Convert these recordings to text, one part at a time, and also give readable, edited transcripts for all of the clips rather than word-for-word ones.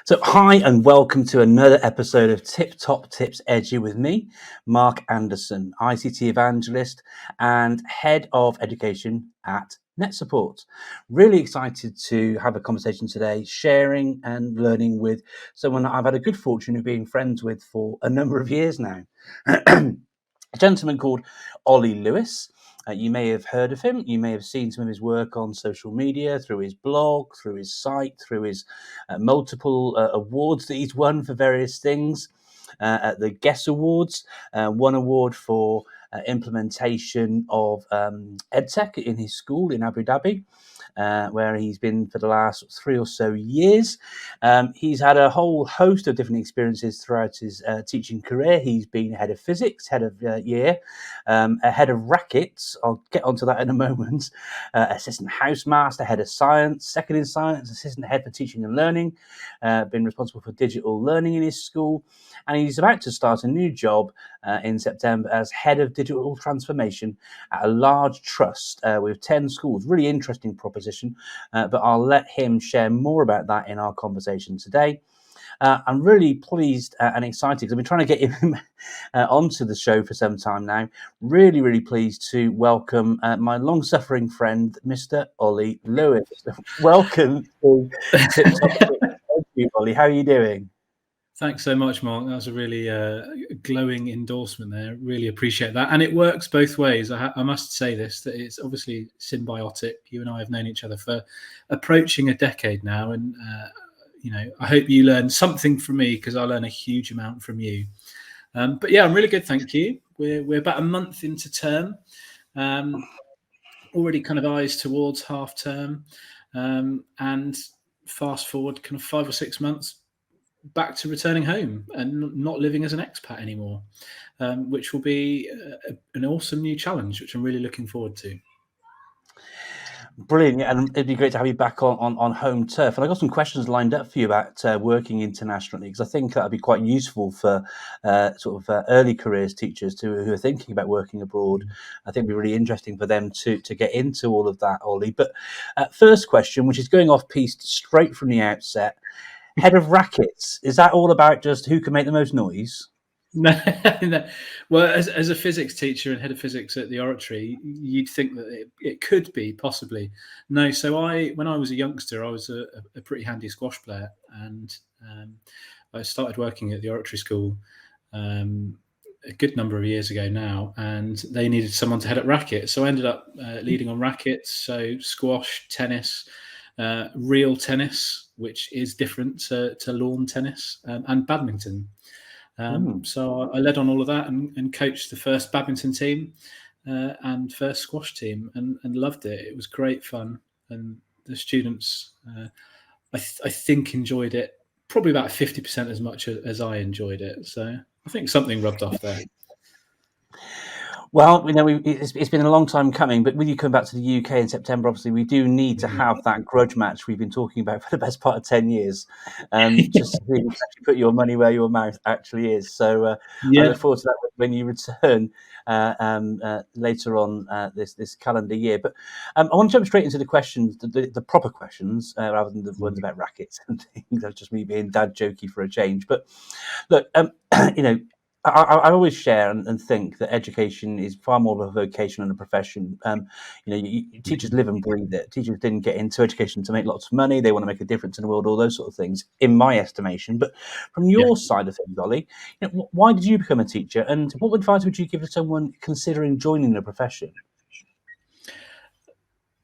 So, hi and welcome to another episode of TipTopTips Edu with me, Mark Anderson, ICT evangelist and head of education at NetSupport. Really excited to have a conversation today, sharing and learning with someone that I've had a good fortune of being friends with for a number of years now. A gentleman called Olly Lewis. You may have heard of him. You may have seen some of his work on social media, through his blog, through his site, through his multiple awards that he's won for various things. At the Guess Awards, one award for implementation of EdTech in his school in Abu Dhabi, where he's been for the last 3 or so years. He's had a whole host of different experiences throughout his teaching career. He's been head of physics, head of year, a head of Rackets. I'll get onto that in a moment. Assistant housemaster, head of science, second in science, assistant head for teaching and learning. Been responsible for digital learning in his school, and he's about to start a new job in September as head of digital transformation at a large trust with 10 schools. Really interesting proposition, but I'll let him share more about that in our conversation today. I'm really pleased and excited because I've been trying to get him onto the show for some time now. Really, really pleased to welcome my long-suffering friend, Mr. Olly Lewis. Welcome to TipTop. Thank you, Olly. How are you doing? Thanks so much, Mark. That was a really glowing endorsement there. Really appreciate that. And it works both ways. I must say this, that it's obviously symbiotic. You and I have known each other for approaching a decade now. And, I hope you learn something from me because I learn a huge amount from you. But yeah, I'm really good. Thank you. We're about a month into term. Already kind of eyes towards half term. And fast forward kind of 5 or 6 months, back to returning home and not living as an expat anymore, which will be an awesome new challenge, which I'm really looking forward to. Brilliant, and it'd be great to have you back on home turf. And I got some questions lined up for you about working internationally, because I think that'd be quite useful for early careers teachers who are thinking about working abroad. I think it'd be really interesting for them to get into all of that, Olly. But first question, which is going off piste straight from the outset, head of Rackets, is that all about just who can make the most noise? No. Well, as a physics teacher and head of physics at the Oratory, you'd think that it could be possibly. No, so when I was a youngster, I was a pretty handy squash player, and I started working at the Oratory School a good number of years ago now, and they needed someone to head up Rackets. So I ended up leading on Rackets, so squash, tennis, real tennis, which is different to lawn tennis, and badminton. So I led on all of that and coached the first badminton team and first squash team, and loved it. It was great fun, and the students, I think, enjoyed it probably about 50% as much as I enjoyed it. So I think something rubbed off there. Well, it's been a long time coming, but with you coming back to the UK in September, obviously we do need to have that grudge match we've been talking about for the best part of 10 years, just to really actually put your money where your mouth actually is. So I look forward to that when you return later on this calendar year. But I want to jump straight into the questions, the proper questions, rather than the ones about rackets and things. That's just me being dad jokey for a change. But look, I always share and think that education is far more of a vocation than a profession. Teachers live and breathe it. Teachers didn't get into education to make lots of money. They want to make a difference in the world, all those sort of things, in my estimation. But from your side of things, Olly, why did you become a teacher, and what advice would you give to someone considering joining the profession?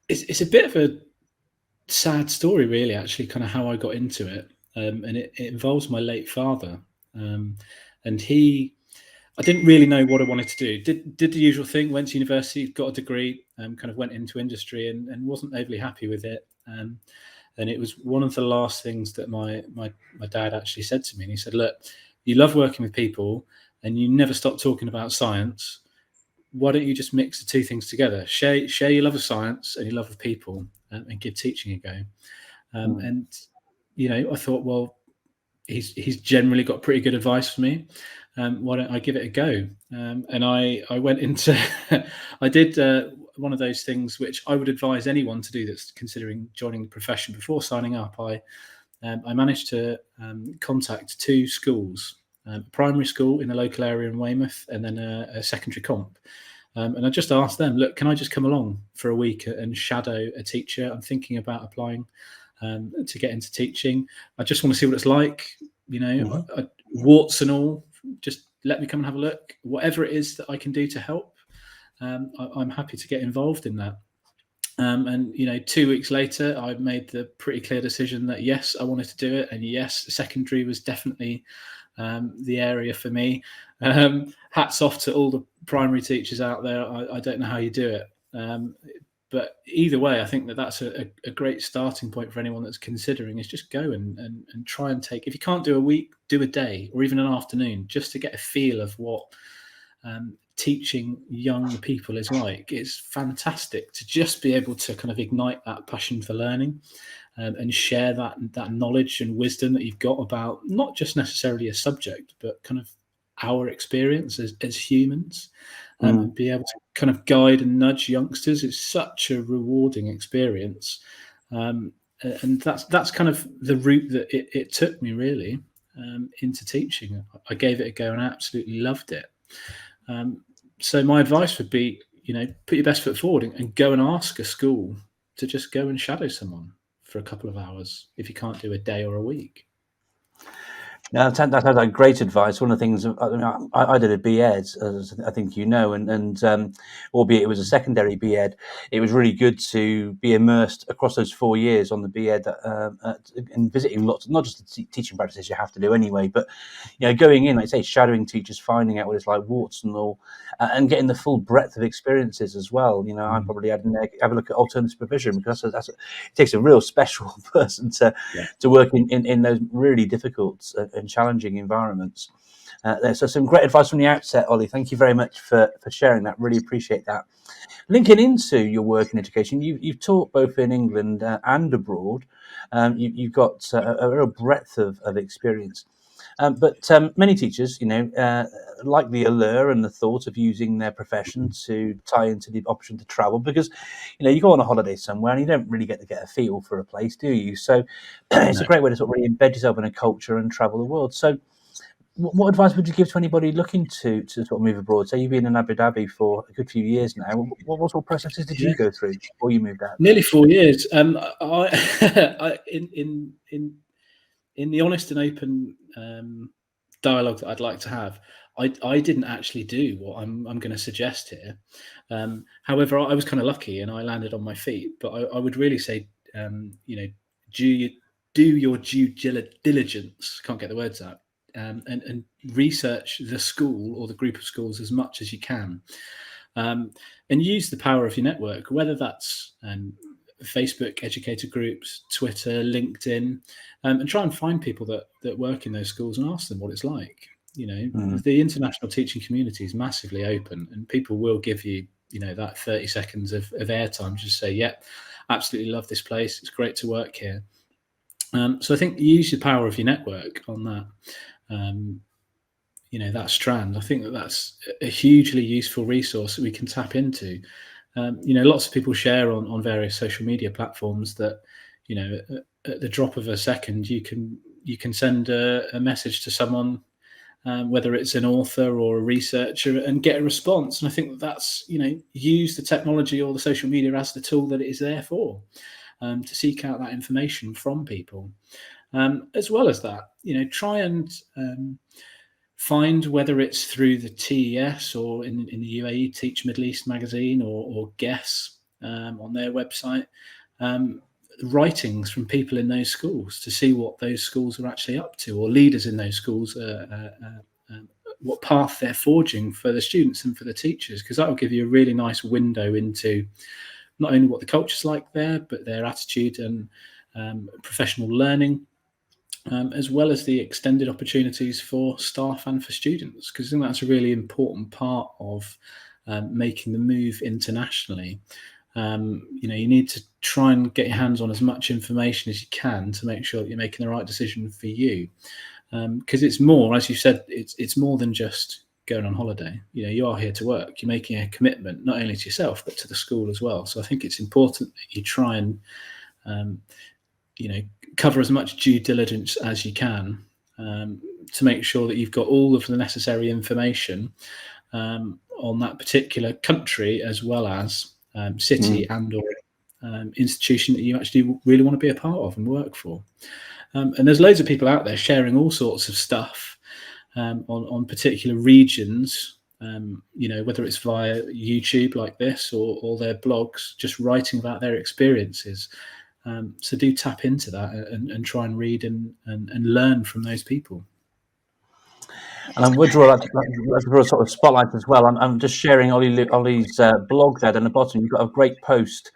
It's a bit of a sad story, really, actually, kind of how I got into it. And it involves my late father. And I didn't really know what I wanted to do. Did the usual thing, went to university, got a degree, kind of went into industry and wasn't overly happy with it. And it was one of the last things that my dad actually said to me. And he said, look, you love working with people and you never stop talking about science. Why don't you just mix the two things together? Share your love of science and your love of people and give teaching a go. And, I thought, well, he's generally got pretty good advice for me. Why don't I give it a go? And I went into, I did one of those things which I would advise anyone to do that's considering joining the profession before signing up. I I managed to contact 2 schools, a primary school in the local area in Weymouth, and then a secondary comp. And I just asked them, look, can I just come along for a week and shadow a teacher? I'm thinking about applying to get into teaching. I just want to see what it's like, warts and all. Just let me come and have a look. Whatever it is that I can do to help, I'm happy to get involved in that. And 2 weeks later, I made the pretty clear decision that yes, I wanted to do it, and yes, secondary was definitely the area for me. Hats off to all the primary teachers out there. I don't know how you do it, but either way, I think that's a great starting point for anyone that's considering, is just go and try and take. If you can't do a week, do a day or even an afternoon, just to get a feel of what teaching young people is like. It's fantastic to just be able to kind of ignite that passion for learning and share that knowledge and wisdom that you've got about not just necessarily a subject, but kind of our experience as humans, and be able to kind of guide and nudge youngsters. It's such a rewarding experience. And that's kind of the route that it took me, really, into teaching. I gave it a go and I absolutely loved it. So my advice would be, put your best foot forward and go and ask a school to just go and shadow someone for a couple of hours if you can't do a day or a week. Now, that sounds like great advice. One of the things I did a BEd, as I think you know, and albeit it was a secondary BEd, it was really good to be immersed across those 4 years on the BEd and visiting lots, not just the teaching practices you have to do anyway, but going in, like I say, shadowing teachers, finding out what it's like, warts and all, and getting the full breadth of experiences as well. I probably have a look at alternative provision, because it takes a real special person to work in those really difficult and challenging environments. So some great advice from the outset, Ollie. Thank you very much for sharing that. Really appreciate that. Linking into your work in education, you've taught both in England and abroad. You've got a real breadth of experience. But many teachers, like the allure and the thought of using their profession to tie into the option to travel, because, you go on a holiday somewhere and you don't really get to get a feel for a place, do you? So it's a great way to sort of really embed yourself in a culture and travel the world. So what advice would you give to anybody looking to sort of move abroad? Say you've been in Abu Dhabi for a good few years now. What sort of processes did you go through before you moved out? Nearly 4 years. In the honest and open dialogue that I'd like to have, I didn't actually do what I'm going to suggest here. However, I was kind of lucky and I landed on my feet. But I would really say, do your due diligence. Can't get the words out. And research the school or the group of schools as much as you can, and use the power of your network, whether that's Facebook educator groups, Twitter, LinkedIn, and try and find people that work in those schools and ask them what it's like. The international teaching community is massively open, and people will give you, that 30 seconds of airtime. Just say, yeah, absolutely love this place. It's great to work here. So I think use the power of your network on that. That strand. I think that's a hugely useful resource that we can tap into. Lots of people share on various social media platforms that, at the drop of a second, you can send a message to someone, whether it's an author or a researcher, and get a response. And I think that's, use the technology or the social media as the tool that it is there for, to seek out that information from people. As well as that, try and find, whether it's through the TES or in the UAE, Teach Middle East magazine, or Guess on their website, writings from people in those schools to see what those schools are actually up to, or leaders in those schools, what path they're forging for the students and for the teachers, because that will give you a really nice window into not only what the culture's like there, but their attitude and professional learning, as well as the extended opportunities for staff and for students, because I think that's a really important part of making the move internationally. You need to try and get your hands on as much information as you can to make sure that you're making the right decision for you, because it's more, as you said, it's more than just going on holiday. You are here to work. You're making a commitment not only to yourself but to the school as well. So I think it's important that you try and cover as much due diligence as you can to make sure that you've got all of the necessary information on that particular country, as well as city and or institution that you actually really want to be a part of and work for. And there's loads of people out there sharing all sorts of stuff on particular regions, whether it's via YouTube like this or their blogs, just writing about their experiences. So do tap into that and try and read and learn from those people. And I would draw a sort of spotlight as well. I'm just sharing Olly's blog there. Down the bottom, you've got a great post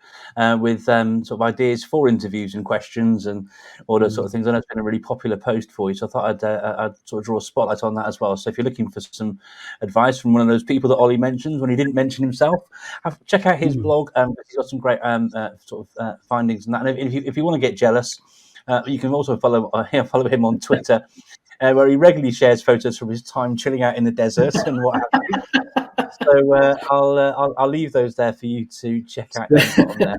with sort of ideas for interviews and questions and all those sort of things. I know it's been a really popular post for you, so I thought I'd sort of draw a spotlight on that as well. So if you're looking for some advice from one of those people that Olly mentions when he didn't mention himself, check out his blog. He's got some great findings and that. And if you want to get jealous, you can also follow him on Twitter. Where he regularly shares photos from his time chilling out in the desert and what have you. So I'll leave those there for you to check out down the bottom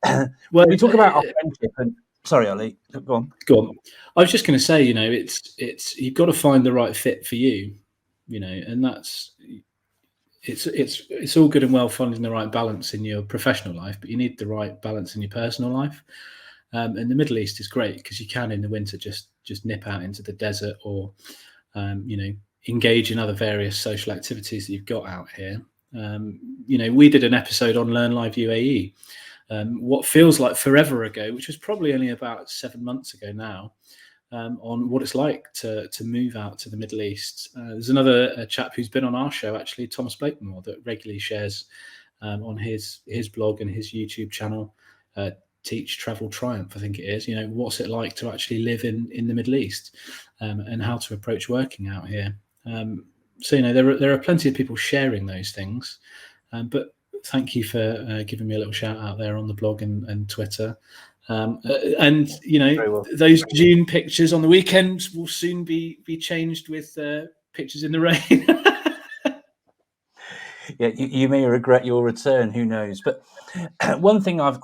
there. Well, we talk about our friendship, and sorry, Olly, go on. I was just going to say, it's you've got to find the right fit for you, and that's it's all good and well finding the right balance in your professional life, but you need the right balance in your personal life. And the Middle East is great because you can in the winter just nip out into the desert or engage in other various social activities that you've got out here. We did an episode on Learn Live UAE, what feels like forever ago, which was probably only about 7 months ago now, on what it's like to move out to the Middle East. There's another chap who's been on our show, actually, Thomas Blakemore, that regularly shares on his blog and his YouTube channel, Teach, Travel, Triumph, I think it is, what's it like to actually live in the Middle East, and how to approach working out here. So there are plenty of people sharing those things, but thank you for giving me a little shout out there on the blog and Twitter. And those June pictures on the weekends will soon be changed with pictures in the rain. Yeah, you may regret your return. Who knows? But one thing I've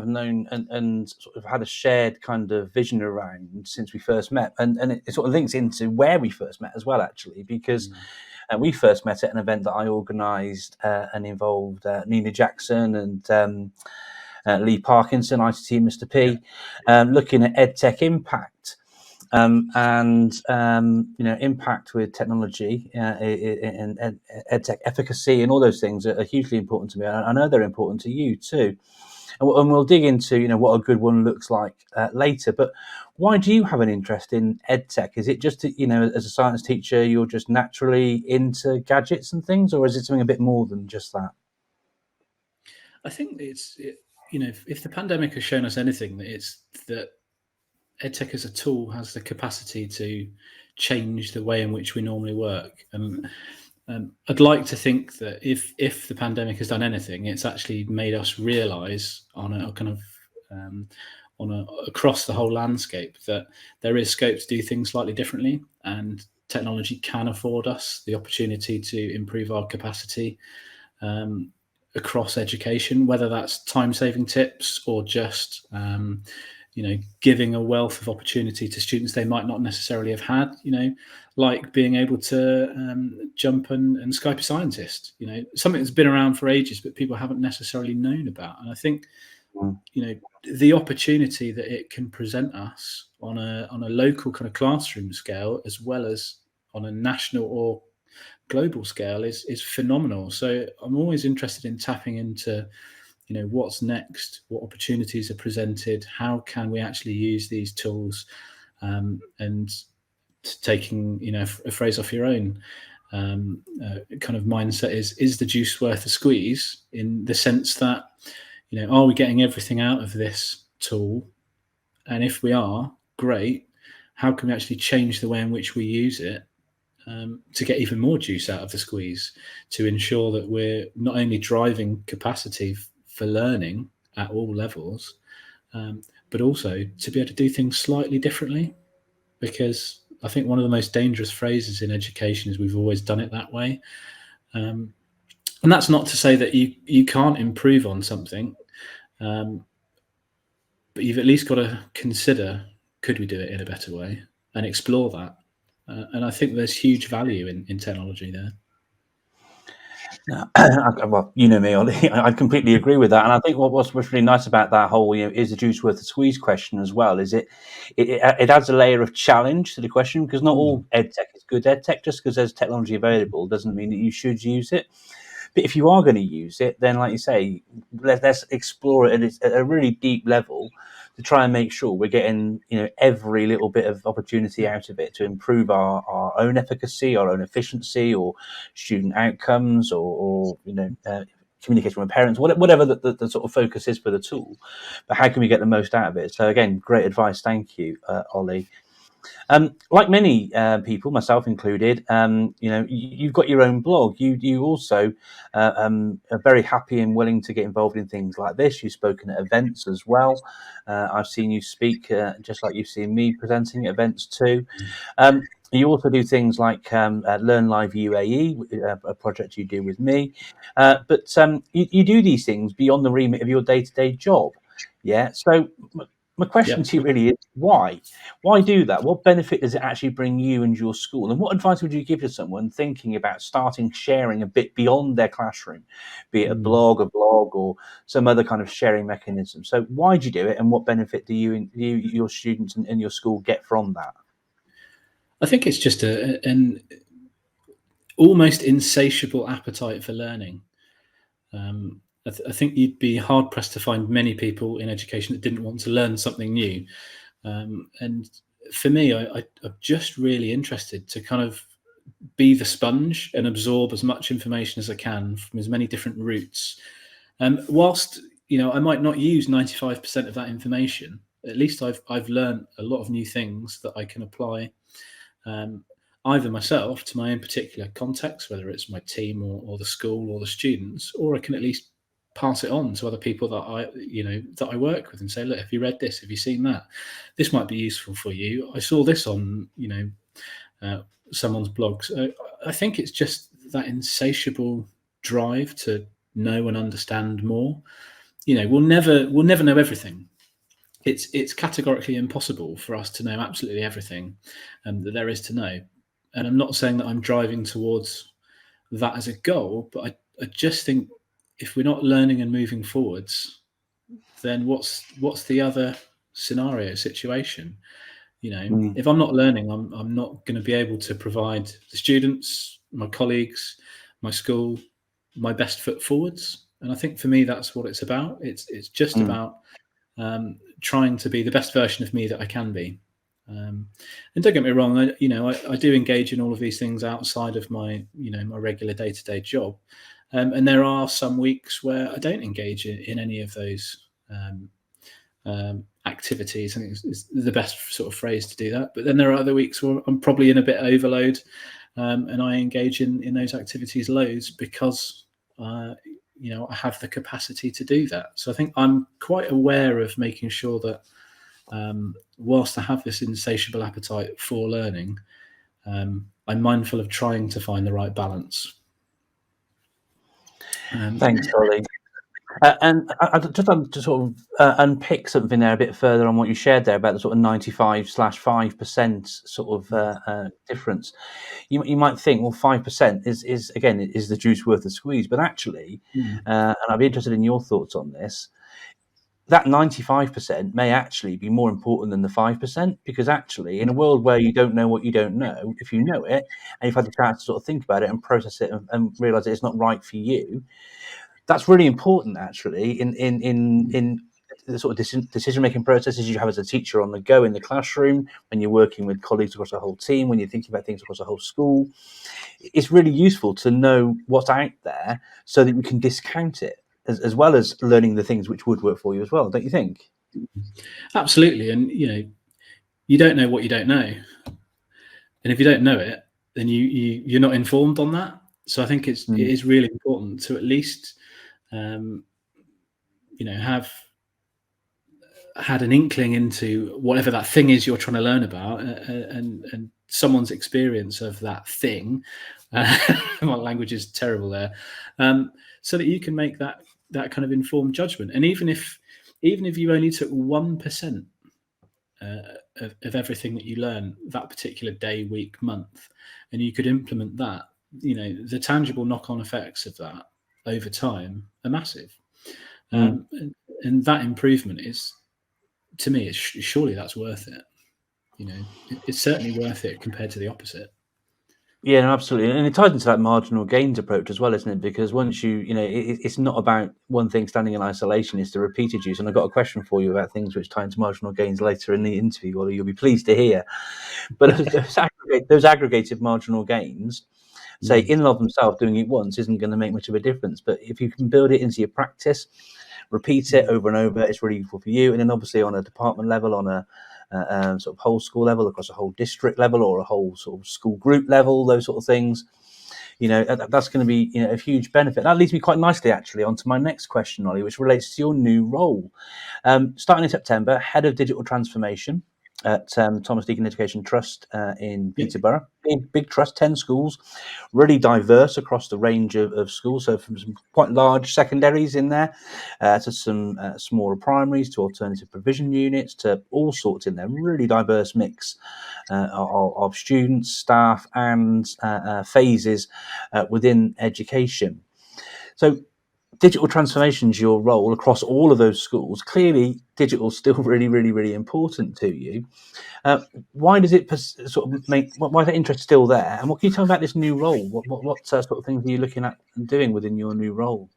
known and sort of had a shared kind of vision around since we first met, and it sort of links into where we first met as well, actually, because we first met at an event that I organised and involved Nina Jackson and Lee Parkinson, ICT Mr. P, looking at EdTech impact. Impact with technology and EdTech efficacy and all those things are hugely important to me. I know they're important to you too. And we'll dig into, what a good one looks like later. But why do you have an interest in EdTech? Is it just, as a science teacher, you're just naturally into gadgets and things, or is it something a bit more than just that? I think if the pandemic has shown us anything, it's that EdTech as a tool has the capacity to change the way in which we normally work. And I'd like to think that if the pandemic has done anything, it's actually made us realise on a kind of across the whole landscape that there is scope to do things slightly differently, and technology can afford us the opportunity to improve our capacity across education, whether that's time-saving tips or just giving a wealth of opportunity to students they might not necessarily have had, like being able to jump and Skype a scientist, something that's been around for ages, but people haven't necessarily known about. And I think, the opportunity that it can present us on a local kind of classroom scale, as well as on a national or global scale, is phenomenal. So I'm always interested in tapping into what's next, what opportunities are presented, how can we actually use these tools, and taking a phrase off your own kind of mindset is the juice worth a squeeze, in the sense that are we getting everything out of this tool, and if we are, great, how can we actually change the way in which we use it to get even more juice out of the squeeze, to ensure that we're not only driving capacity for learning at all levels, but also to be able to do things slightly differently. Because I think one of the most dangerous phrases in education is we've always done it that way. And that's not to say that you can't improve on something. but you've at least got to consider, could we do it in a better way, and explore that. And I think there's huge value in technology there. Well, you know me, Ollie. I completely agree with that, and I think what's really nice about that whole, is the juice worth the squeeze question as well, is it adds a layer of challenge to the question, because not all EdTech is good EdTech. Just because there's technology available doesn't mean that you should use it. But if you are going to use it, then, like you say, let's explore it at a really deep level to try and make sure we're getting, every little bit of opportunity out of it to improve our own efficacy, our own efficiency, or student outcomes, or communication with parents, whatever the sort of focus is for the tool. But how can we get the most out of it? So again, great advice. Thank you, Ollie. Like many people, myself included, you've got your own blog. You also are very happy and willing to get involved in things like this. You've spoken at events as well. I've seen you speak, just like you've seen me presenting at events too. You also do things like Learn Live UAE, a project you do with me. But you do these things beyond the remit of your day-to-day job. Yeah. So my question to you really is, why? Why do that? What benefit does it actually bring you and your school? And what advice would you give to someone thinking about starting sharing a bit beyond their classroom, be it a blog, or some other kind of sharing mechanism? So why do you do it, and what benefit do you, your students and your school get from that? I think it's just an almost insatiable appetite for learning. I think you'd be hard pressed to find many people in education that didn't want to learn something new. And for me, I'm just really interested to kind of be the sponge and absorb as much information as I can from as many different routes. Whilst I might not use 95% of that information, at least I've learned a lot of new things that I can apply, either myself to my own particular context, whether it's my team or the school or the students, or I can at least pass it on to other people that I work with and say, look, have you read this? Have you seen that? This might be useful for you. I saw this on someone's blog. So I think it's just that insatiable drive to know and understand more. We'll never know everything. It's categorically impossible for us to know absolutely everything that there is to know. And I'm not saying that I'm driving towards that as a goal, but I just think if we're not learning and moving forwards, then what's the other situation? If I'm not learning, I'm not going to be able to provide the students, my colleagues, my school, my best foot forwards. And I think for me, that's what it's about. It's just about trying to be the best version of me that I can be. And don't get me wrong, I do engage in all of these things outside of my my regular day-to-day job. And there are some weeks where I don't engage in any of those activities. I think it's the best sort of phrase to do that. But then there are other weeks where I'm probably in a bit of overload, and I engage in those activities loads because I have the capacity to do that. So I think I'm quite aware of making sure that whilst I have this insatiable appetite for learning, I'm mindful of trying to find the right balance. Thanks, Ollie. And I just want to sort of unpick something there a bit further on what you shared there about the sort of 95/5% sort of difference. You might think, well, 5% is the juice worth the squeeze, but actually, and I'd be interested in your thoughts on this. That 95% may actually be more important than the 5%, because actually, in a world where you don't know what you don't know, if you know it and you've had the chance to sort of think about it and process it and realize that it's not right for you, that's really important actually in the sort of decision-making processes you have as a teacher on the go in the classroom, when you're working with colleagues across the whole team, when you're thinking about things across the whole school. It's really useful to know what's out there so that you can discount it, as well as learning the things which would work for you as well, don't you think? Absolutely. And you don't know what you don't know, and if you don't know it, then you're not informed on that. So I think it is really important to at least have had an inkling into whatever that thing is you're trying to learn about, and someone's experience of that thing. My language is terrible there. So that you can make that kind of informed judgment. And even if even if you only took 1% of everything that you learn that particular day, week, month, and you could implement that, the tangible knock-on effects of that over time are massive. And that improvement is, to me, surely that's worth it. It's certainly worth it compared to the opposite. Yeah, no, absolutely, and it ties into that marginal gains approach as well, isn't it? Because once it's not about one thing standing in isolation; it's the repeated use. And I've got a question for you about things which tie into marginal gains later in the interview, Olly, you'll be pleased to hear. But those aggregated marginal gains, say in and of themselves, doing it once isn't going to make much of a difference. But if you can build it into your practice, repeat it over and over, it's really useful for you. And then obviously on a department level, on a sort of whole school level, across a whole district level, or a whole sort of school group level, those sort of things, that's going to be a huge benefit. That leads me quite nicely actually onto my next question, Olly, which relates to your new role. Starting in September, Head of Digital Transformation at Thomas Deacon Educational Trust in Peterborough. Big trust, 10 schools, really diverse across the range of schools. So from some quite large secondaries in there to some smaller primaries, to alternative provision units, to all sorts in there. Really diverse mix of students, staff, and phases within education. So digital transformation is your role across all of those schools. Clearly, digital is still really, really, really important to you. Why does it sort of why is that interest still there? And what can you tell me about this new role? What sort of things are you looking at and doing within your new role?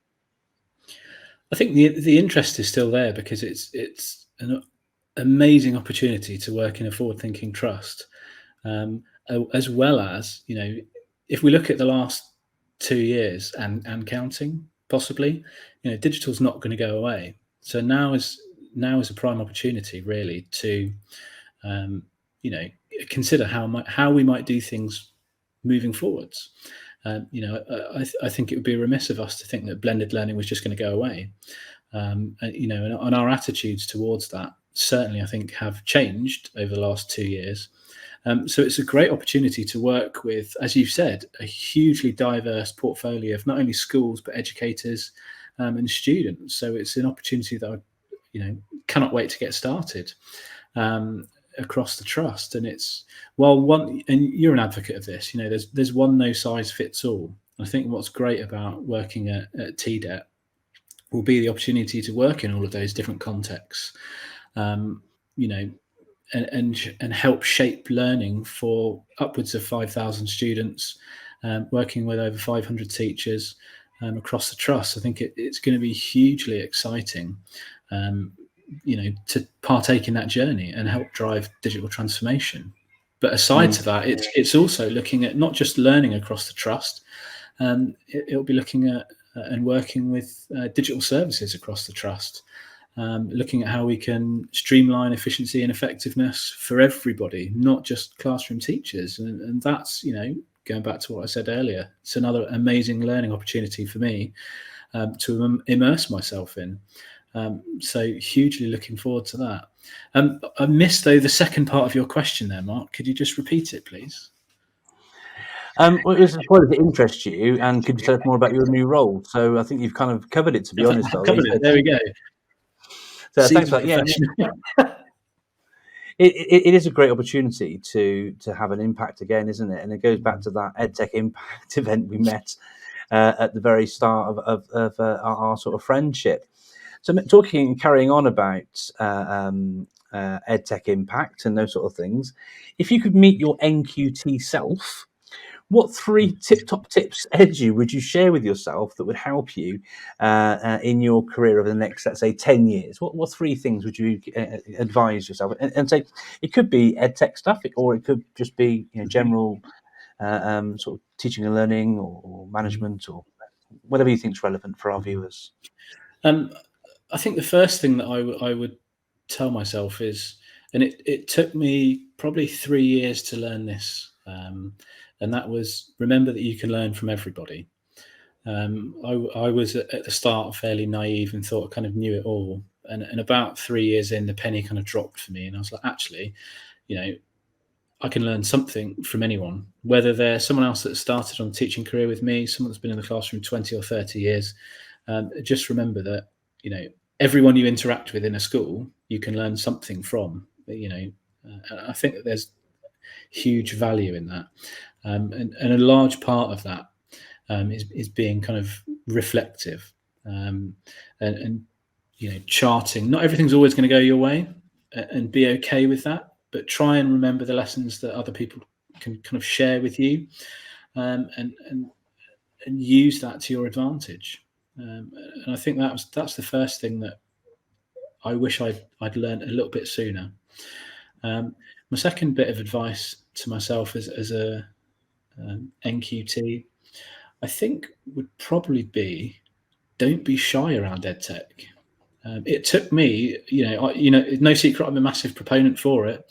I think the interest is still there because it's an amazing opportunity to work in a forward-thinking trust, as well as if we look at the last 2 years and counting, possibly, digital's not going to go away. So now is a prime opportunity really to consider how we might do things moving forwards. I think it would be remiss of us to think that blended learning was just going to go away. And our attitudes towards that certainly, I think, have changed over the last 2 years. So it's a great opportunity to work with, as you've said, a hugely diverse portfolio of not only schools but educators and students. So it's an opportunity that I, cannot wait to get started across the trust. And it's and you're an advocate of this. There's one no size fits all. I think what's great about working at TDET will be the opportunity to work in all of those different contexts. And help shape learning for upwards of 5,000 students, working with over 500 teachers across the trust. I think it's going to be hugely exciting, to partake in that journey and help drive digital transformation. But aside to that, it's also looking at not just learning across the trust. It'll be looking at and working with digital services across the trust. Looking at how we can streamline efficiency and effectiveness for everybody, not just classroom teachers. And that's, going back to what I said earlier, it's another amazing learning opportunity for me to immerse myself in. So hugely looking forward to that. I missed, though, the second part of your question there, Mark. Could you just repeat it, please? Well, it was what does it interest you, and could you tell us more about your new role? So I think you've kind of covered it, to be honest, Olly. Covered it. There we go. So thanks for that. Yeah, it is a great opportunity to have an impact again, isn't it? And it goes back to that EdTech Impact event we met at the very start of our sort of friendship. So carrying on about EdTech Impact and those sort of things, if you could meet your NQT self, what 3 TipTopTips Edu would you share with yourself that would help you in your career over the next, let's say, 10 years? What 3 things would you advise yourself? And say it could be EdTech stuff, or it could just be general sort of teaching and learning or management or whatever you think is relevant for our viewers. I think the first thing that I would tell myself is, and it took me probably 3 years to learn this, and that was, remember that you can learn from everybody. I was at the start fairly naive and thought I kind of knew it all. And about 3 years in, the penny kind of dropped for me. And I was like, actually, I can learn something from anyone, whether they're someone else that started on a teaching career with me, someone that's been in the classroom 20 or 30 years. Just remember that, everyone you interact with in a school, you can learn something from. I think that there's huge value in that, and a large part of that is being kind of reflective, and charting. Not everything's always going to go your way, and be okay with that. But try and remember the lessons that other people can kind of share with you, and use that to your advantage. And I think that's the first thing that I wish I'd learned a little bit sooner. My second bit of advice to myself as a NQT, I think, would probably be, don't be shy around EdTech. It took me, no secret, I'm a massive proponent for it,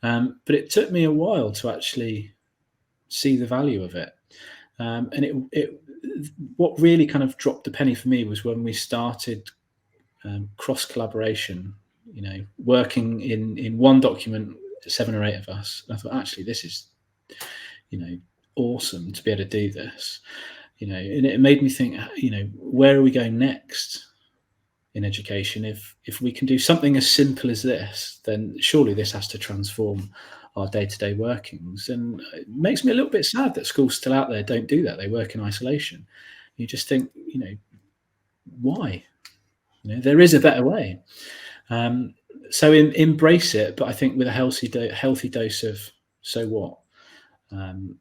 but it took me a while to actually see the value of it. And what really kind of dropped the penny for me was when we started cross collaboration. Working in one document, 7 or 8 of us. And I thought, actually, this is, awesome to be able to do this. And it made me think, where are we going next in education? If we can do something as simple as this, then surely this has to transform our day-to-day workings. And it makes me a little bit sad that schools still out there don't do that. They work in isolation. You just think, why? There is a better way. So embrace it, but I think with a healthy dose of so what. And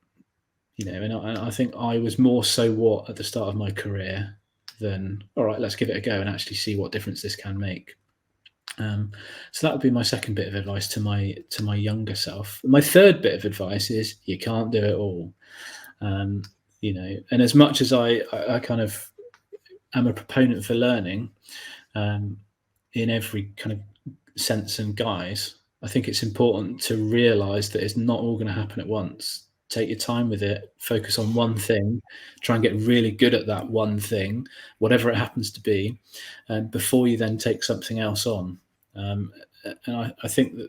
I think I was more so what at the start of my career than, all right, let's give it a go and actually see what difference this can make. So that would be my second bit of advice to my younger self. My third bit of advice is, you can't do it all. And as much as I kind of am a proponent for learning in every kind of sense and guise, I think it's important to realize that it's not all going to happen at once. Take your time with it, focus on one thing, try and get really good at that one thing, whatever it happens to be, before you then take something else on. And I think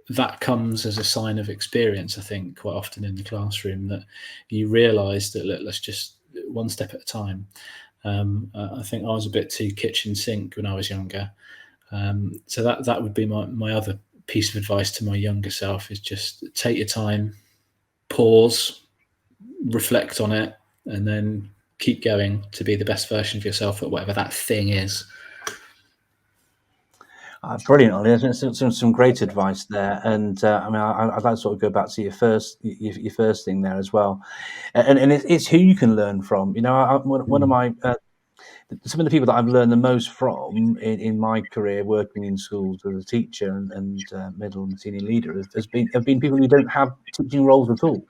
that comes as a sign of experience, I think, quite often in the classroom, that you realise that, look, let's just one step at a time. I think I was a bit too kitchen sink when I was younger. So that would be my other piece of advice to my younger self, is just take your time, pause, reflect on it, and then keep going to be the best version of yourself at whatever that thing is. Brilliant, Ollie. There's some great advice there, and I'd like to sort of go back to your first thing there as well, and it's who you can learn from. One of my some of the people that I've learned the most from in my career working in schools as a teacher and middle and senior leader have been people who don't have teaching roles at all.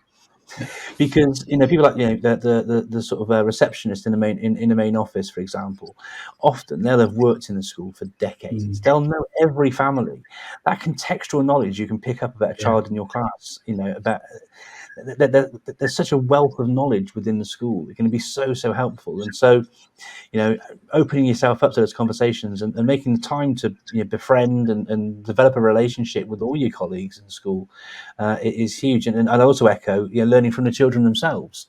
Because people like the sort of a receptionist in the main office, for example, often they'll have worked in the school for decades. They'll know every family. That contextual knowledge you can pick up about a child in your class. About there's such a wealth of knowledge within the school. It can be so helpful. And so, opening yourself up to those conversations and making the time to befriend and develop a relationship with all your colleagues in school is huge. And I'd also echo, learning from the children themselves.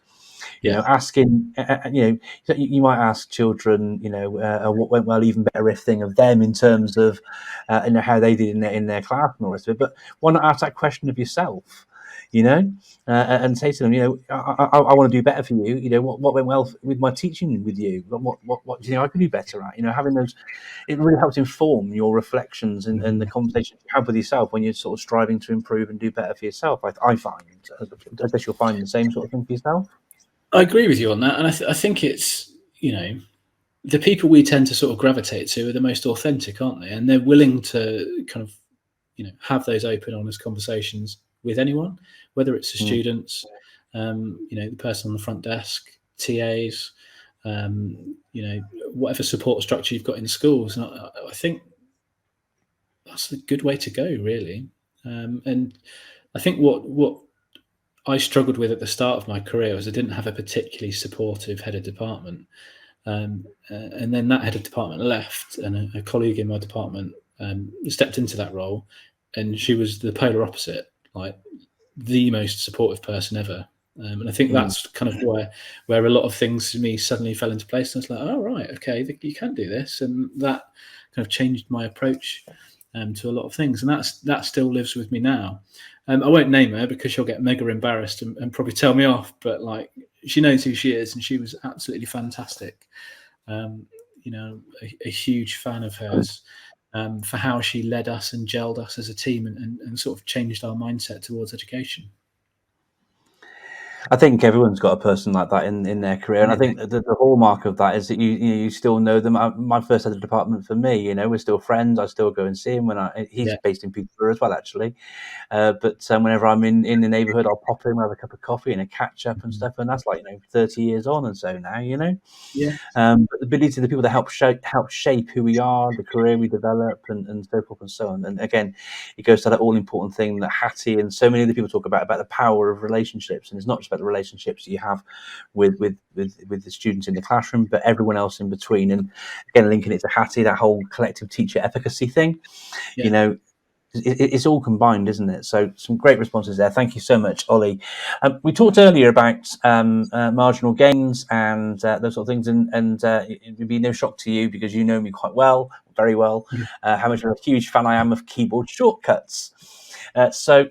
Asking, you might ask children, what went well, even better if thing of them in terms of, how they did in their class and all the rest of it. But why not ask that question of yourself? And say to them, I want to do better for you. What went well with my teaching with you? What do you think I could do better at? Having those, it really helps inform your reflections and the conversations you have with yourself when you're sort of striving to improve and do better for yourself. I find, I guess you'll find the same sort of thing for yourself. I agree with you on that, and I think it's the people we tend to sort of gravitate to are the most authentic, aren't they? And they're willing to kind of have those open, honest conversations with anyone, whether it's the students, the person on the front desk, TAs, whatever support structure you've got in schools. And I think that's a good way to go, really. And I think what I struggled with at the start of my career was I didn't have a particularly supportive head of department. And then that head of department left, and a colleague in my department stepped into that role, and she was the polar opposite, like the most supportive person ever. And I think that's kind of where a lot of things for me suddenly fell into place. And I was like, oh, right, okay, you can do this. And that kind of changed my approach to a lot of things, and that still lives with me now. I won't name her because she'll get mega embarrassed and probably tell me off, but like, she knows who she is, and she was absolutely fantastic. You know, a huge fan of hers for how she led us and gelled us as a team, and sort of changed our mindset towards education. I think everyone's got a person like that in their career, and I Yeah, think the hallmark of that is that you still know them. My first head of department for me, we're still friends. I still go and see him he's yeah, based in Peterborough as well, actually. But whenever I'm in the neighbourhood, I'll pop in, have a cup of coffee and a catch up and stuff, and that's like 30 years on and so now. yeah, But the ability of the people that help shape who we are, the career we develop, and so forth and so on. And again, it goes to that all important thing that Hattie and so many other people talk about the power of relationships. And it's not just about the relationships you have with the students in the classroom, but everyone else in between. And again, linking it to Hattie, that whole collective teacher efficacy thing, yeah. it's all combined, isn't it? So some great responses there. Thank you so much, Ollie. We talked earlier about marginal gains and those sort of things, and it would be no shock to you because you know me quite well, very well, how much of a huge fan I am of keyboard shortcuts. So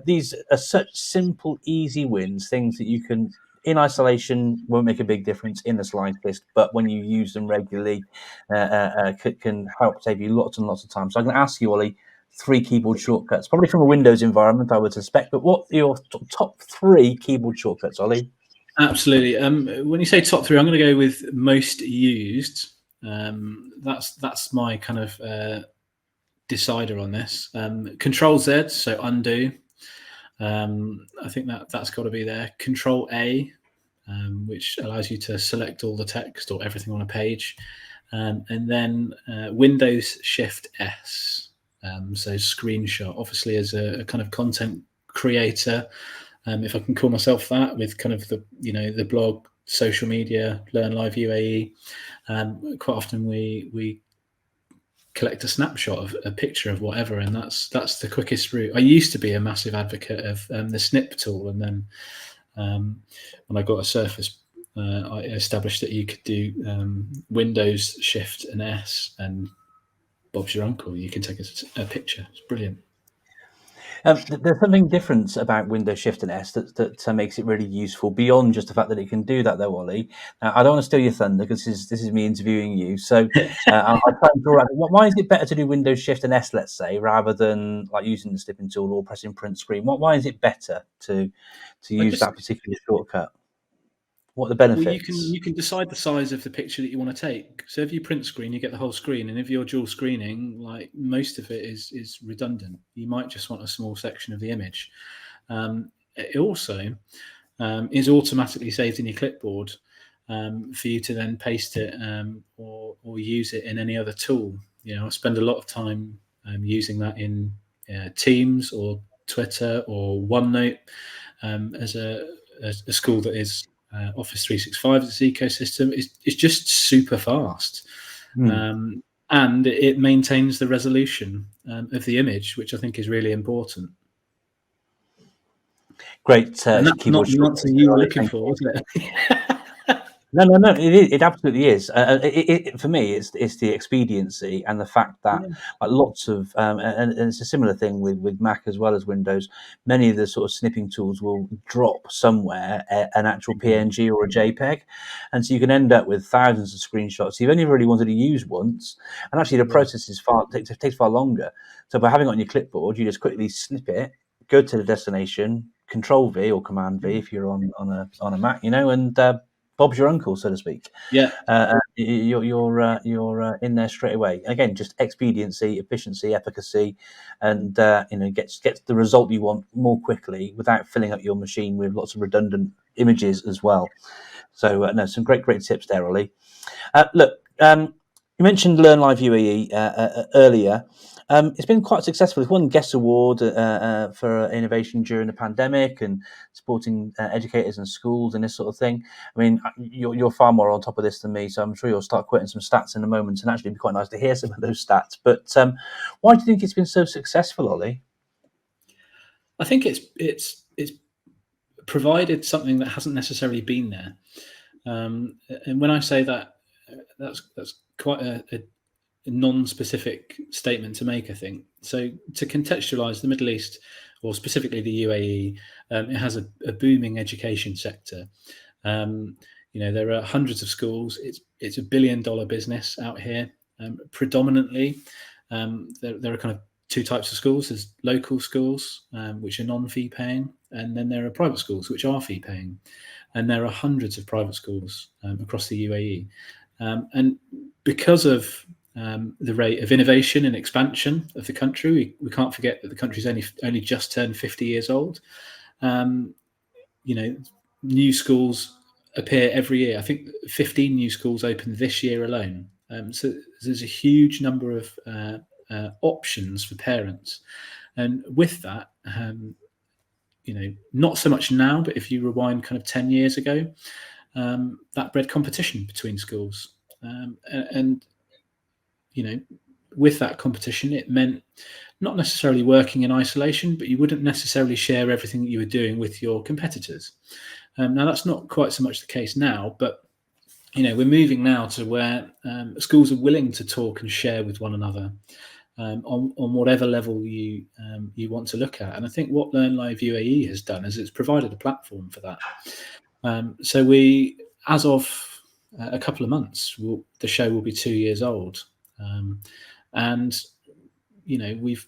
these are such simple, easy wins, things that you can, in isolation, won't make a big difference in the slightest, but when you use them regularly, can help save you lots and lots of time. So I'm going to ask you, Ollie, 3 keyboard shortcuts, probably from a Windows environment, I would suspect. But what are your top 3 keyboard shortcuts, Ollie? Absolutely. When you say top 3, I'm going to go with most used. That's my kind of decider on this. Control Z, so undo. I think that's got to be there. Control A, which allows you to select all the text or everything on a page, and then Windows Shift S. So screenshot. Obviously, as a kind of content creator, if I can call myself that, with kind of the blog, social media, Learn Live UAE, quite often we collect a snapshot of a picture of whatever, and that's the quickest route. I used to be a massive advocate of the snip tool, and then when I got a Surface, I established that you could do Windows Shift and S, and Bob's your uncle. You can take a picture. It's brilliant. There's something different about Windows Shift and S that makes it really useful beyond just the fact that it can do that, though, Ollie. I don't want to steal your thunder because this is me interviewing you. So I'll try and draw out why is it better to do Windows Shift and S, let's say, rather than like using the snipping tool or pressing print screen? Why is it better to I use just that particular shortcut? What are the Well, benefits? you can decide the size of the picture that you want to take. So if you print screen, you get the whole screen, and if you're dual screening, like most of it is redundant. You might just want a small section of the image. It also is automatically saved in your clipboard for you to then paste it or use it in any other tool. I spend a lot of time using that in Teams or Twitter or OneNote as a school that is Office 365 as its ecosystem is just super fast. And it maintains the resolution of the image, which I think is really important. Great And that's not keyboard the shortcuts answer there, you were Ollie. looking Thank for, you. was it? No. It absolutely is. For me, it's the expediency and the fact that Yeah. like lots of and it's a similar thing with Mac as well as Windows. Many of the sort of snipping tools will drop somewhere an actual PNG or a JPEG, and so you can end up with thousands of screenshots you've only really wanted to use once, and actually the Yeah. process takes far longer. So by having it on your clipboard, you just quickly snip it, go to the destination, Control V or Command V if you're on a Mac, and Bob's your uncle, so to speak. Yeah. You're in there straight away. Again, just expediency, efficiency, efficacy, and gets the result you want more quickly without filling up your machine with lots of redundant images as well. So no, some great tips there, Ollie. Look, you mentioned Learn Live UAE earlier. It's been quite successful. It's won Guest Award for innovation during the pandemic and supporting educators and schools and this sort of thing. I mean, you're far more on top of this than me, so I'm sure you'll start quoting some stats in a moment, and actually it'd be quite nice to hear some of those stats. But why do you think it's been so successful, Ollie? I think it's provided something that hasn't necessarily been there. And when I say that, that's quite a non-specific statement to make, I think. So to contextualise the Middle East, or specifically the UAE, it has a booming education sector. There are hundreds of schools. It's $1 billion business out here. Predominantly, there are kind of two types of schools. There's local schools, which are non-fee paying, and then there are private schools, which are fee paying. And there are hundreds of private schools across the UAE. And because of the rate of innovation and expansion of the country, we can't forget that the country's only just turned 50 years old. New schools appear every year. I think 15 new schools opened this year alone. So there's a huge number of options for parents. And with that, not so much now, but if you rewind kind of 10 years ago, that bred competition between schools. With that competition, it meant not necessarily working in isolation, but you wouldn't necessarily share everything that you were doing with your competitors. Now, that's not quite so much the case now, but we're moving now to where schools are willing to talk and share with one another on whatever level you want to look at. And I think what Learn Live UAE has done is it's provided a platform for that. So we, as of a couple of months, the show will be 2 years old. And we've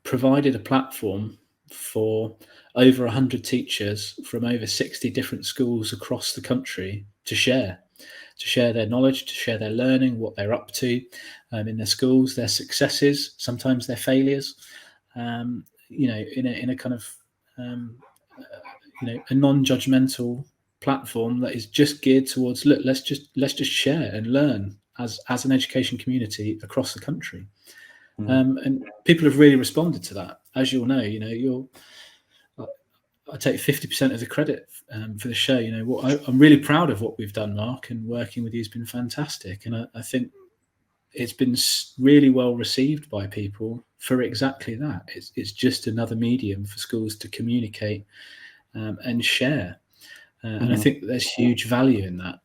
provided a platform for over 100 teachers from over 60 different schools across the country to share their knowledge, to share their learning, what they're up to in their schools, their successes, sometimes their failures, in a kind of a non-judgmental platform that is just geared towards, look, let's just share and learn as an education community across the country. And people have really responded to that. As you'll know, I take 50% of the credit for the show. I'm really proud of what we've done, Mark, and working with you has been fantastic. And I think it's been really well received by people for exactly that. It's just another medium for schools to communicate and share. And I think there's huge value in that.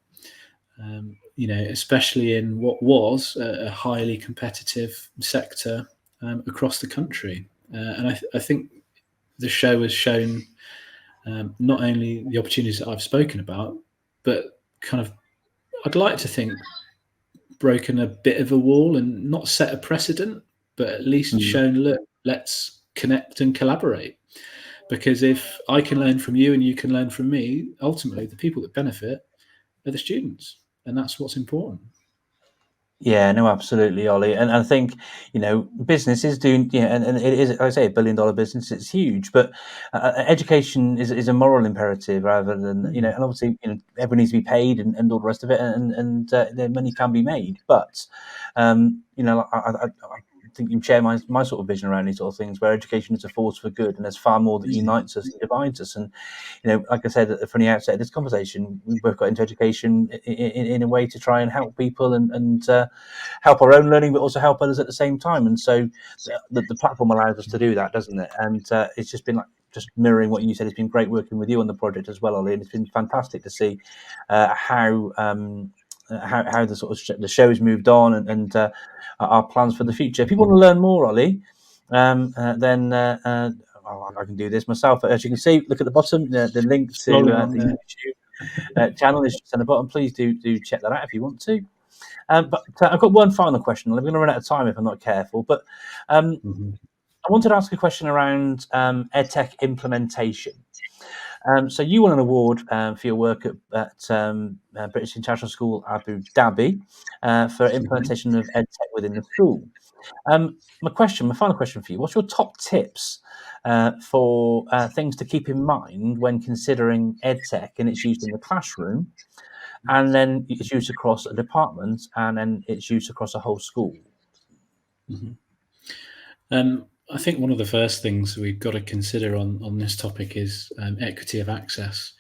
Especially in what was a highly competitive sector across the country. And I think the show has shown not only the opportunities that I've spoken about, but kind of, I'd like to think, broken a bit of a wall and not set a precedent, but at least shown, look, let's connect and collaborate. Because if I can learn from you and you can learn from me, ultimately the people that benefit are the students. And that's what's important. Yeah, no, absolutely, Ollie. And I think, business is doing, and it is, like I say, $1 billion business. It's huge, but education is a moral imperative rather than, and obviously, everyone needs to be paid and all the rest of it, and money can be made. But, I think you share my sort of vision around these sort of things, where education is a force for good, and there's far more that unites us and divides us. And like I said from the outset of this conversation, we both got into education in a way to try and help people and help our own learning, but also help others at the same time. And so the platform allows us to do that, doesn't it? And it's just been just mirroring what you said. It's been great working with you on the project as well, Ollie, and it's been fantastic to see how the sort of the show's moved on and our plans for the future. If you want to learn more, Ollie, then I can do this myself. As you can see, look at the bottom, the link to the YouTube channel is just on the bottom. Please do check that out if you want to. But I've got one final question. I'm going to run out of time if I'm not careful. But I wanted to ask a question around EdTech implementation. So you won an award for your work at British International School Abu Dhabi for implementation of EdTech within the school. My final question for you: what's your top tips for things to keep in mind when considering EdTech and its use in the classroom, and then its use across a department, and then its use across a whole school? I think one of the first things we've got to consider on this topic is equity of access.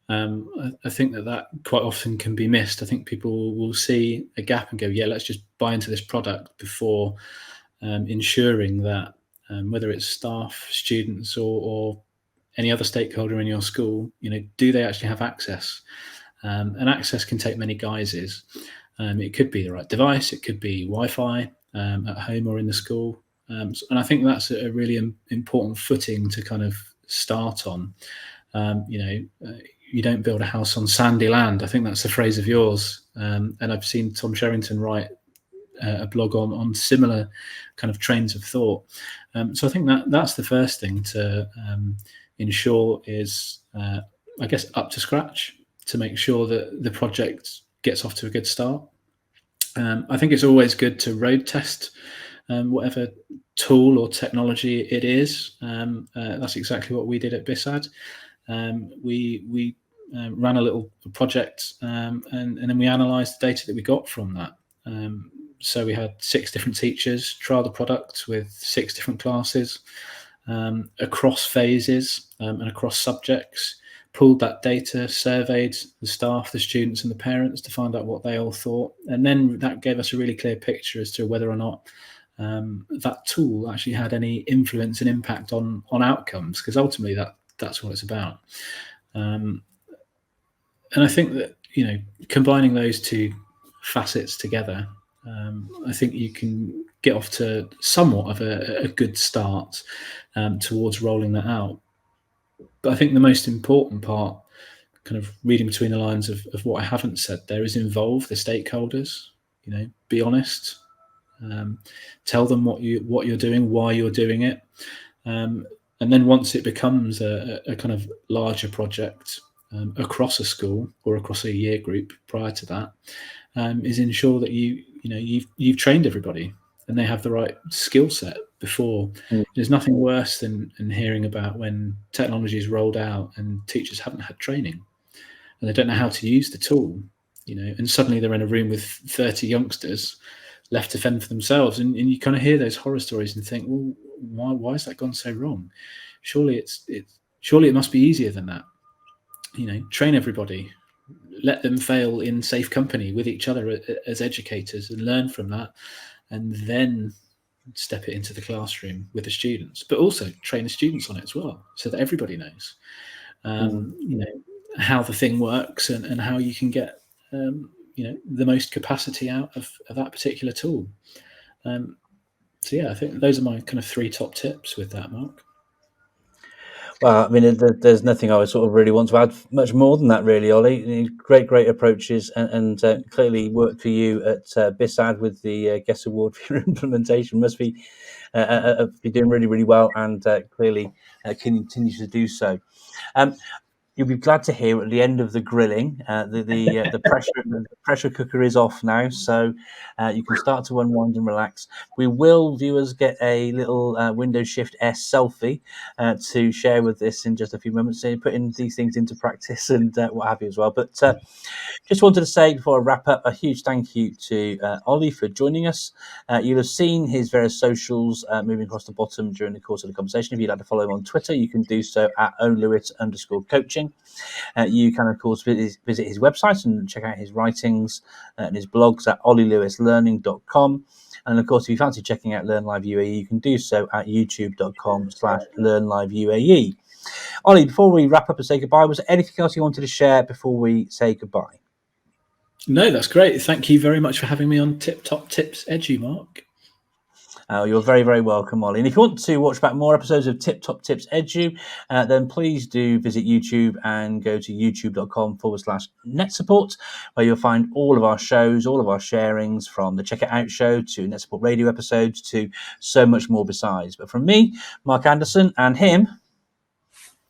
I think that quite often can be missed. I think people will see a gap and go, yeah, let's just buy into this product before ensuring that whether it's staff, students, or any other stakeholder in your school, do they actually have access? And access can take many guises. It could be the right device. It could be Wi-Fi at home or in the school. And I think that's a really important footing to kind of start on. You don't build a house on sandy land. I think that's a phrase of yours. And I've seen Tom Sherrington write a blog on similar kind of trains of thought. So I think that's the first thing to ensure is, I guess, up to scratch, to make sure that the project gets off to a good start. I think it's always good to road test whatever tool or technology it is. That's exactly what we did at BISAD. We ran a little project and then we analysed the data that we got from that. So we had 6 different teachers trial the product with 6 different classes across phases and across subjects, pulled that data, surveyed the staff, the students and the parents to find out what they all thought. And then that gave us a really clear picture as to whether or not that tool actually had any influence and impact on outcomes, because ultimately that's what it's about. And I think that, combining those 2 facets together, I think you can get off to somewhat of a good start towards rolling that out. But I think the most important part, kind of reading between the lines of what I haven't said there, is involve the stakeholders. Be honest. Tell them what you're doing, why you're doing it, and then once it becomes a kind of larger project across a school or across a year group, prior to that, is ensure that you've trained everybody and they have the right skill set before. There's nothing worse than hearing about when technology is rolled out and teachers haven't had training and they don't know how to use the tool, and suddenly they're in a room with 30 youngsters left to fend for themselves, and you kind of hear those horror stories and think, well, why has that gone so wrong? Surely it must be easier than that. Train everybody, let them fail in safe company with each other as educators and learn from that, and then step it into the classroom with the students, but also train the students on it as well, so that everybody knows how the thing works and how you can get the most capacity out of that particular tool. So yeah, I think those are my kind of 3 top tips with that, Mark. Well, I mean, there's nothing I would sort of really want to add much more than that, really, Ollie. Great approaches, and clearly worked for you at BISAD with the Guest Award for your implementation. Must be doing really well, and clearly continue to do so. You'll be glad to hear at the end of the grilling, the pressure cooker is off now, so you can start to unwind and relax. We will, viewers, get a little Windows Shift S selfie to share with this in just a few moments, so putting these things into practice and what have you as well. But just wanted to say before I wrap up, a huge thank you to Ollie for joining us. You'll have seen his various socials moving across the bottom during the course of the conversation. If you'd like to follow him on Twitter, you can do so at @olewis_coaching. You can, of course, visit his website and check out his writings and his blogs at ollylewislearning.com. And of course, if you fancy checking out Learn Live UAE, you can do so at youtube.com/LearnLiveUAE. Ollie, before we wrap up and say goodbye, was there anything else you wanted to share before we say goodbye? No, that's great. Thank you very much for having me on TipTopTips Edu, Mark. You're very welcome, Ollie. And if you want to watch back more episodes of TipTopTips Edu, then please do visit YouTube and go to youtube.com/NetSupport, where you'll find all of our shows, all of our sharings, from the Check It Out show to NetSupport radio episodes to so much more besides. But from me, Mark Anderson, and him,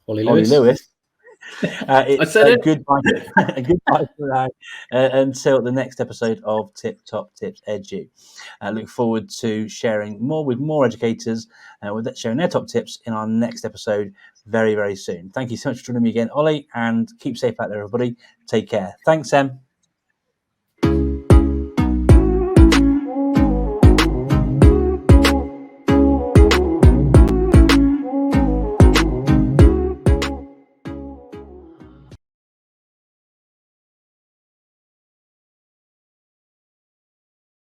Olly Lewis. It's a goodbye for now until the next episode of TipTopTips Edu. I look forward to sharing more with more educators with sharing their top tips in our next episode very soon. Thank you so much for joining me again, Ollie, and keep safe out there, everybody. Take care. Thanks, Em.